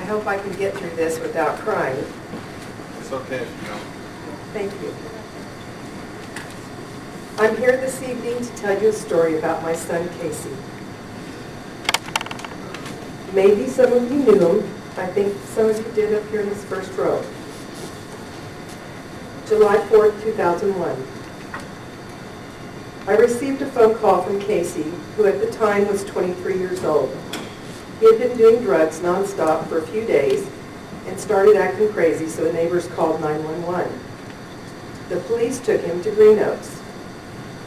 hope I can get through this without crying. It's okay if you don't. Thank you. I'm here this evening to tell you a story about my son, Casey. Maybe some of you knew him. I think some of you did up here in this first row. July 4th, 2001. I received a phone call from Casey, who at the time was 23 years old. He had been doing drugs nonstop for a few days and started acting crazy, so the neighbors called 911. The police took him to Green Oaks.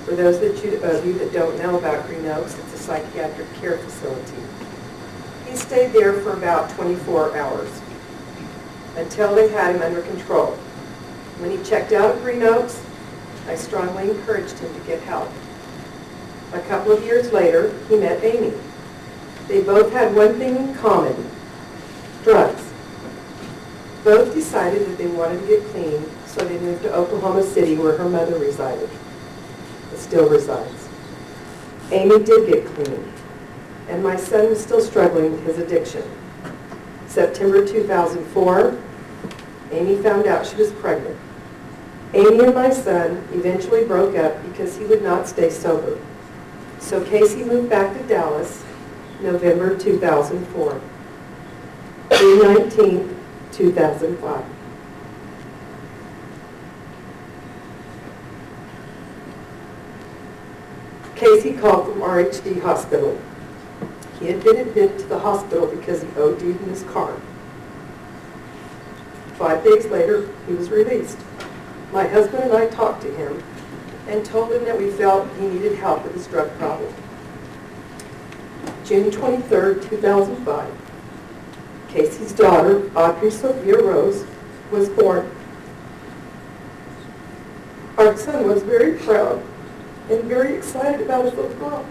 For those of you that don't know about Green Oaks, it's a psychiatric care facility. He stayed there for about 24 hours until they had him under control. When he checked out of Green Oaks, I strongly encouraged him to get help. A couple of years later, he met Amy. They both had one thing in common: drugs. Both decided that they wanted to get clean, so they moved to Oklahoma City, where her mother resided, still resides. Amy did get clean, and my son was still struggling with his addiction. September 2004, Amy found out she was pregnant. Amy and my son eventually broke up because he would not stay sober. So Casey moved back to Dallas, November 2004. June 19th, 2005. Casey called from RHD Hospital. He had been admitted to the hospital because he OD'd in his car. 5 days later, he was released. My husband and I talked to him and told him that we felt he needed help with his drug problem. June 23rd, 2005, Casey's daughter, Audrey Sophia Rose, was born. Our son was very proud and very excited about his little girl.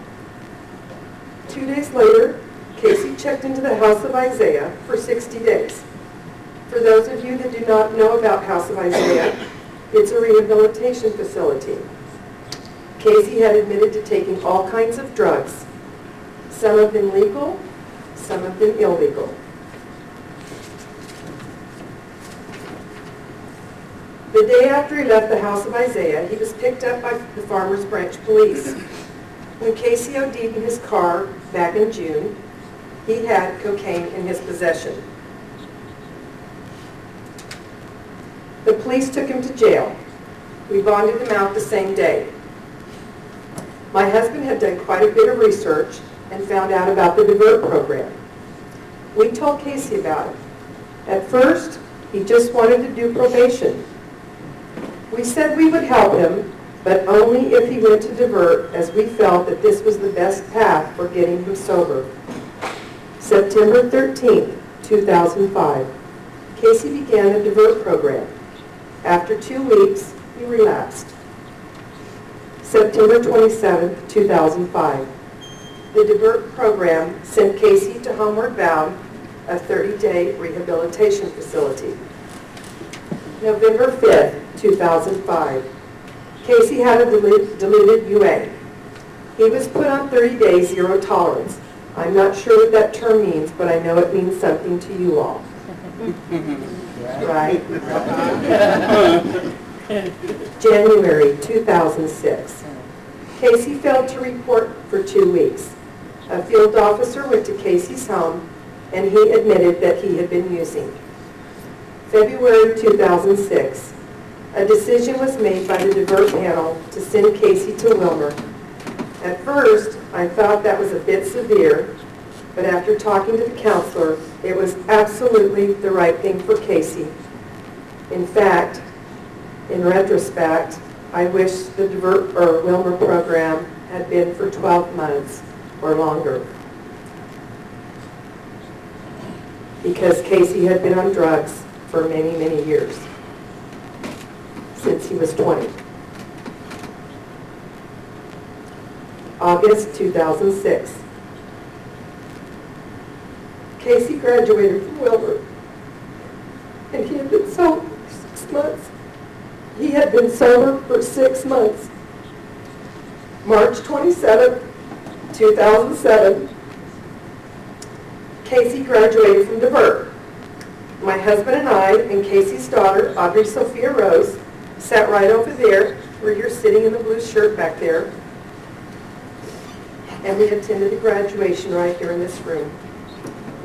2 days later, Casey checked into the House of Isaiah for 60 days. For those of you that do not know about House of Isaiah, it's a rehabilitation facility. Casey had admitted to taking all kinds of drugs, some of them legal, some of them illegal. The day after he left the House of Isaiah, he was picked up by the Farmers Branch police. When Casey OD'd in his car back in June, he had cocaine in his possession. The police took him to jail. We bonded him out the same day. My husband had done quite a bit of research and found out about the Divert program. We told Casey about it. At first, he just wanted to do probation. We said we would help him, but only if he went to Divert, as we felt that this was the best path for getting him sober. September 13th, 2005, Casey began the Divert program. After 2 weeks, he relapsed. September 27th, 2005, the Divert program sent Casey to Homeward Bound, a 30-day rehabilitation facility. November 5th, 2005, Casey had a diluted UA. He was put on 30 days zero tolerance. I'm not sure what that term means, but I know it means something to you all. Right? January 2006. Casey failed to report for 2 weeks. A field officer went to Casey's home and he admitted that he had been using. February 2006. A decision was made by the Divert panel to send Casey to Wilmer. At first, I thought that was a bit severe, but after talking to the counselor, it was absolutely the right thing for Casey. In fact, in retrospect, I wish the Divert or Wilmer program had been for 12 months or longer, because Casey had been on drugs for many, many years, since he was 20. August 2006. Casey graduated from Wilmer, and he had been sober for 6 months. He had been sober for 6 months. March 27, 2007, Casey graduated from Divert. My husband and I and Casey's daughter, Audrey Sophia Rose, sat right over there where you're sitting in the blue shirt back there. And we attended the graduation right here in this room.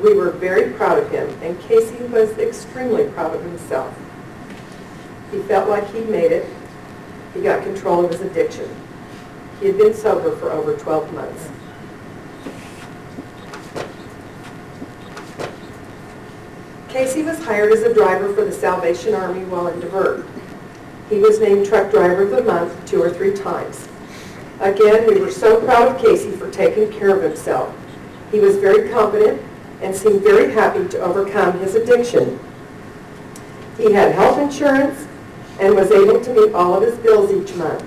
We were very proud of him, and Casey was extremely proud of himself. He felt like he'd made it. He got control of his addiction. He had been sober for over 12 months. Casey was hired as a driver for the Salvation Army while in Divert. He was named Truck Driver of the Month 2 or 3 times. Again, we were so proud of Casey for taking care of himself. He was very confident and seemed very happy to overcome his addiction. He had health insurance and was able to meet all of his bills each month.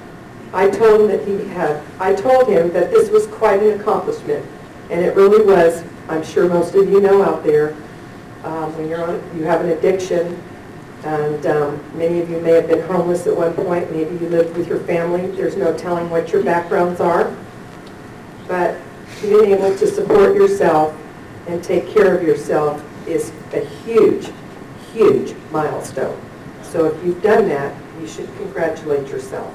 I told him that this was quite an accomplishment, and it really was. I'm sure most of you know out there, when you have an addiction, and many of you may have been homeless at one point, maybe you lived with your family, there's no telling what your backgrounds are, but being able to support yourself and take care of yourself is a huge, huge milestone. So if you've done that, you should congratulate yourself.